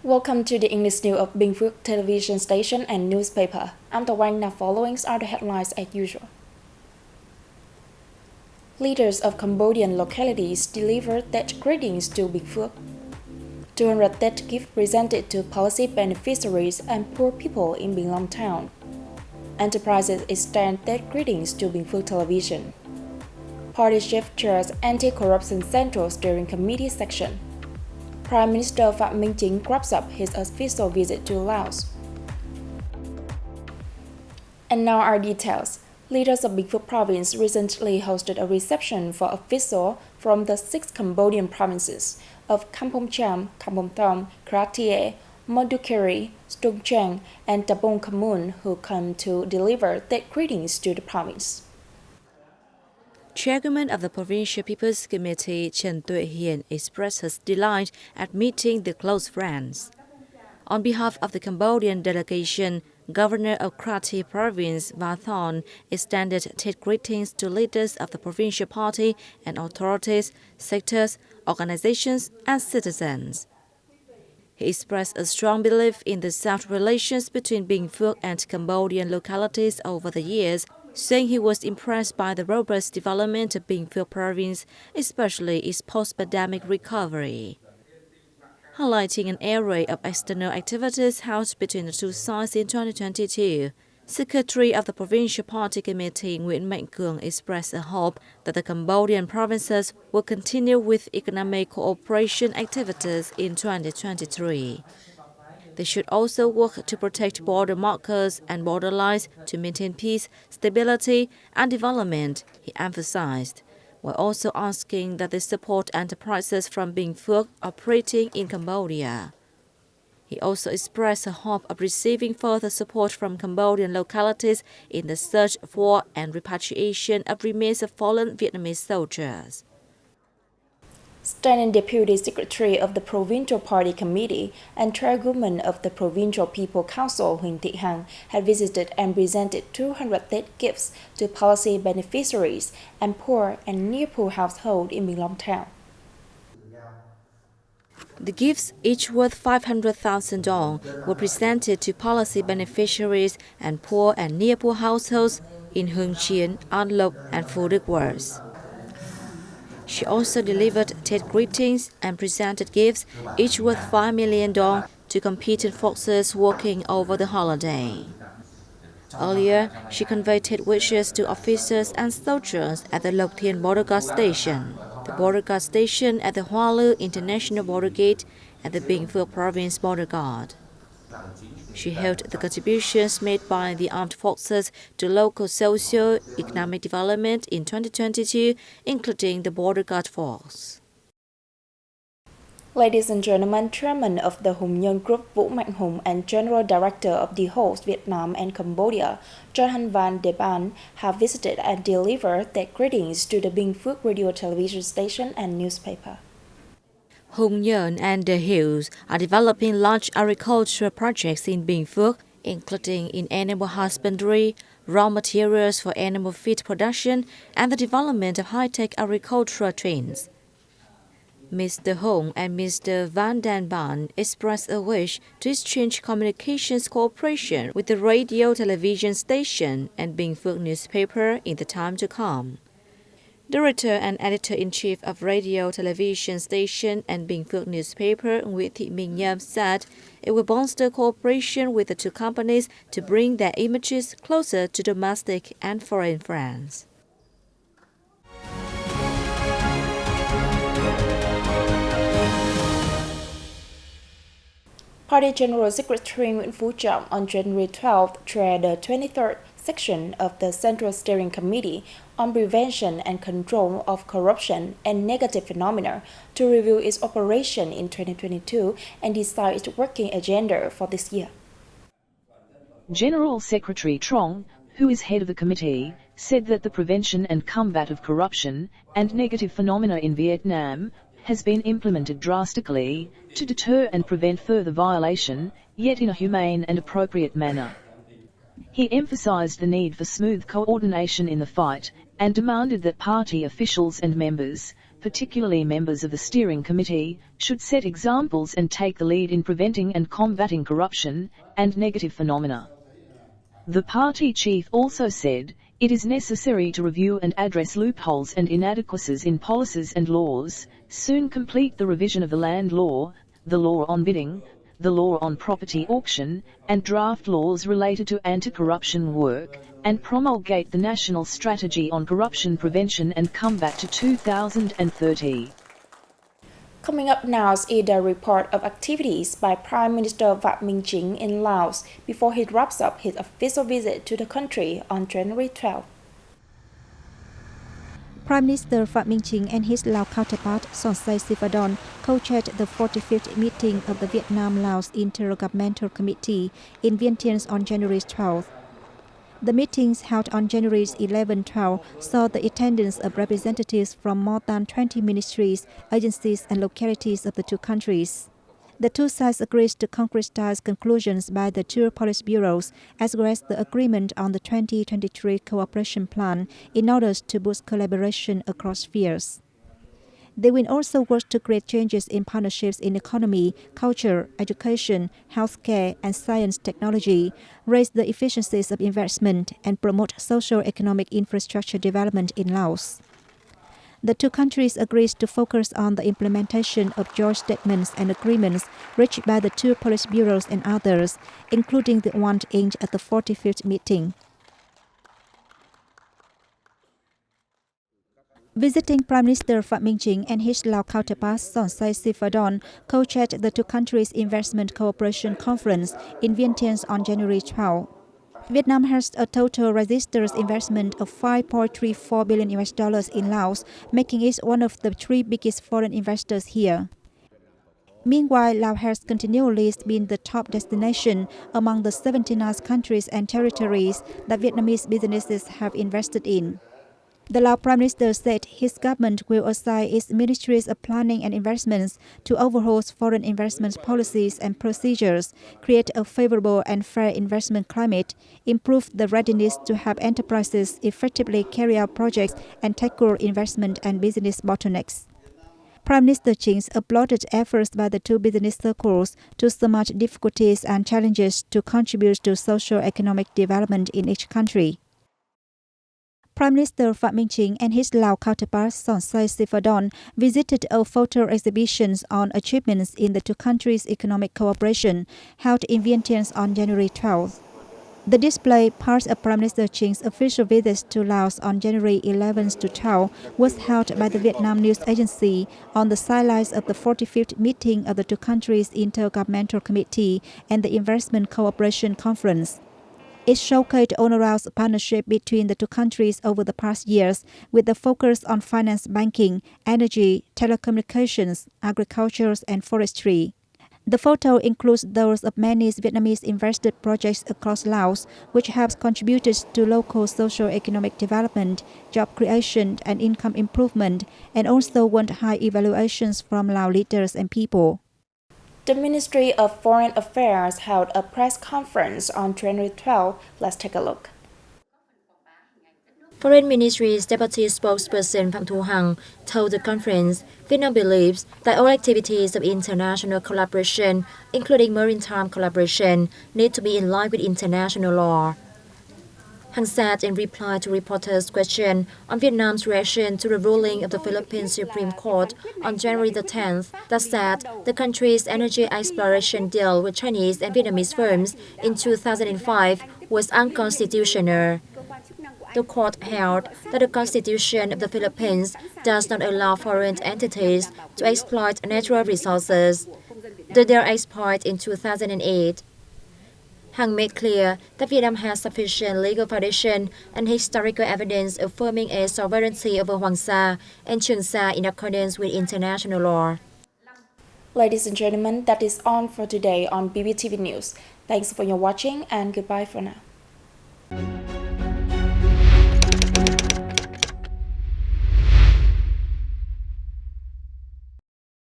Welcome to the English news of Binh Phuoc television station and newspaper. I'm the one now. Following are the headlines as usual. Leaders of Cambodian localities delivered Tết greetings to Binh Phuoc. 200 Tết gifts presented to policy beneficiaries and poor people in Bình Long town. Enterprises extend Tết greetings to Binh Phuoc television. Party chief chairs anti-corruption central steering committee section. Prime Minister Phạm Minh Chính wraps up his official visit to Laos. And now our details. Leaders of Binh Phuoc province recently hosted a reception for officials from the 6 Cambodian provinces of Kampong Cham, Kampong Thom, Kratie, Mondulkiri, Stung Treng, and Tabong Khamun who come to deliver Tết greetings to the province. Chairman of the Provincial People's Committee, Trần Hiền, expressed his delight at meeting the close friends. On behalf of the Cambodian delegation, Governor of Kratie Province, Vathon, extended Tết greetings to leaders of the provincial party and authorities, sectors, organizations, and citizens. He expressed a strong belief in the sound relations between Binh Phuoc and Cambodian localities over the years, saying he was impressed by the robust development of Binh Phuoc province, especially its post-pandemic recovery. Highlighting an array of external activities held between the two sides in 2022, Secretary of the Provincial Party Committee Nguyễn Mạnh Cường expressed a hope that the Cambodian provinces will continue with economic cooperation activities in 2023. They should also work to protect border markers and border lines to maintain peace, stability, and development, he emphasized, while also asking that they support enterprises from Binh Phuoc operating in Cambodia. He also expressed a hope of receiving further support from Cambodian localities in the search for and repatriation of remains of fallen Vietnamese soldiers. Standing Deputy Secretary of the Provincial Party Committee and Chairwoman of the Provincial People Council, Huỳnh Thị Hằng, had visited and presented 200 Tết gifts to policy beneficiaries and poor and near-poor households in Bình Long town. The gifts, each worth 500,000 dong, were presented to policy beneficiaries and poor and near-poor households in Hương Chiến, An Lộc, and Phú Đức wards. She also delivered Tết greetings and presented gifts, each worth 5 million dong, to competent forces working over the holiday. Earlier, she conveyed Tết wishes to officers and soldiers at the Lộc Thiên Border Guard Station, the Border Guard Station at the Hoa Lư International Border Gate, and the Binh Phuoc Province Border Guard. She hailed the contributions made by the armed forces to local socio-economic development in 2022, including the Border Guard Force. Ladies and gentlemen, Chairman of the Nhân Group Vũ Mạnh Hùng and General Director of the host Vietnam and Cambodia, Johan van der Ban, have visited and delivered their greetings to the Binh Phuoc radio television station and newspaper. Hùng Nhân and the Hills are developing large agricultural projects in Binh Phuoc, including in animal husbandry, raw materials for animal feed production, and the development of high-tech agricultural trains. Mr. Hùng and Mr. Van den Ban expressed a wish to exchange communications cooperation with the radio television station and Binh Phuoc newspaper in the time to come. Director and Editor-in-Chief of Radio Television Station and Binh Phuoc newspaper Nguyễn Thị Minh Nhâm said it will bolster cooperation with the two companies to bring their images closer to domestic and foreign friends. Party General Secretary Binh Phuoc on January 12th chaired the 23rd section of the Central Steering Committee on Prevention and Control of Corruption and Negative Phenomena to review its operation in 2022 and decide its working agenda for this year. General Secretary Trong, who is head of the committee, said that the prevention and combat of corruption and negative phenomena in Vietnam has been implemented drastically to deter and prevent further violation, yet in a humane and appropriate manner. He emphasized the need for smooth coordination in the fight and demanded that party officials and members particularly members of the steering committee, should set examples and take the lead in preventing and combating corruption and negative phenomena. The party chief also said, "It is necessary to review and address loopholes and inadequacies in policies and laws, soon complete the revision of the land law, the law on bidding, the law on property auction, and draft laws related to anti-corruption work, and promulgate the National Strategy on Corruption Prevention and Combat to 2030. Coming up now is the report of activities by Prime Minister Phạm Minh Chính in Laos before he wraps up his official visit to the country on January 12. Prime Minister Phạm Minh Chính and his Lao counterpart Sonsay Sivadon co-chaired the 45th meeting of the Vietnam-Laos Intergovernmental Committee in Vientiane on January 12. The meetings held on January 11-12 saw the attendance of representatives from more than 20 ministries, agencies and localities of the two countries. The two sides agreed to concretize conclusions by the two policy bureaus, as well as the agreement on the 2023 cooperation plan in order to boost collaboration across spheres. They will also work to create changes in partnerships in economy, culture, education, healthcare, and science technology, raise the efficiencies of investment, and promote socio-economic infrastructure development in Laos. The two countries agreed to focus on the implementation of joint statements and agreements reached by the two policy bureaus and others, including the one inked at the 45th meeting. Visiting Prime Minister Phạm Minh Chính and his Lao counterpart Sonsay Sivadon co-chaired the two countries' investment cooperation conference in Vientiane on January 12. Vietnam has a total registered investment of $5.34 billion in Laos, making it one of the three biggest foreign investors here. Meanwhile, Laos has continually been the top destination among the 79 countries and territories that Vietnamese businesses have invested in. The Lao Prime Minister said his government will assign its ministries of planning and investments to overhaul foreign investment policies and procedures, create a favorable and fair investment climate, improve the readiness to have enterprises effectively carry out projects, and tackle investment and business bottlenecks. Prime Minister Chính applauded efforts by the two business circles to surmount difficulties and challenges to contribute to socio-economic development in each country. Prime Minister Phạm Minh Chính and his Lao counterpart Sonsay Sivadon visited a photo exhibition on achievements in the two countries' economic cooperation held in Vientiane on January 12. The display, part of Prime Minister Chính official visit to Laos on January 11 to 12, was held by the Vietnam News Agency on the sidelines of the 45th meeting of the two countries' Intergovernmental Committee and the Investment Cooperation Conference. It showcased all around partnership between the two countries over the past years, with a focus on finance, banking, energy, telecommunications, agriculture, and forestry. The photo includes those of many Vietnamese invested projects across Laos, which have contributed to local socio-economic development, job creation, and income improvement, and also won high evaluations from Lao leaders and people. The Ministry of Foreign Affairs held a press conference on January 12. Let's take a look. Foreign Ministry's Deputy Spokesperson Phạm Thu Hằng told the conference, Vietnam believes that all activities of international collaboration, including maritime collaboration, need to be in line with international law. Hằng said in reply to reporters' question on Vietnam's reaction to the ruling of the Philippine Supreme Court on January the 10th that said the country's energy exploration deal with Chinese and Vietnamese firms in 2005 was unconstitutional. The court held that the Constitution of the Philippines does not allow foreign entities to exploit natural resources. The deal expired in 2008. Hằng made clear that Vietnam has sufficient legal foundation and historical evidence affirming its sovereignty over Hoàng Sa and Trường Sa in accordance with international law. Ladies and gentlemen, that is all for today on BPTV News. Thanks for your watching and goodbye for now.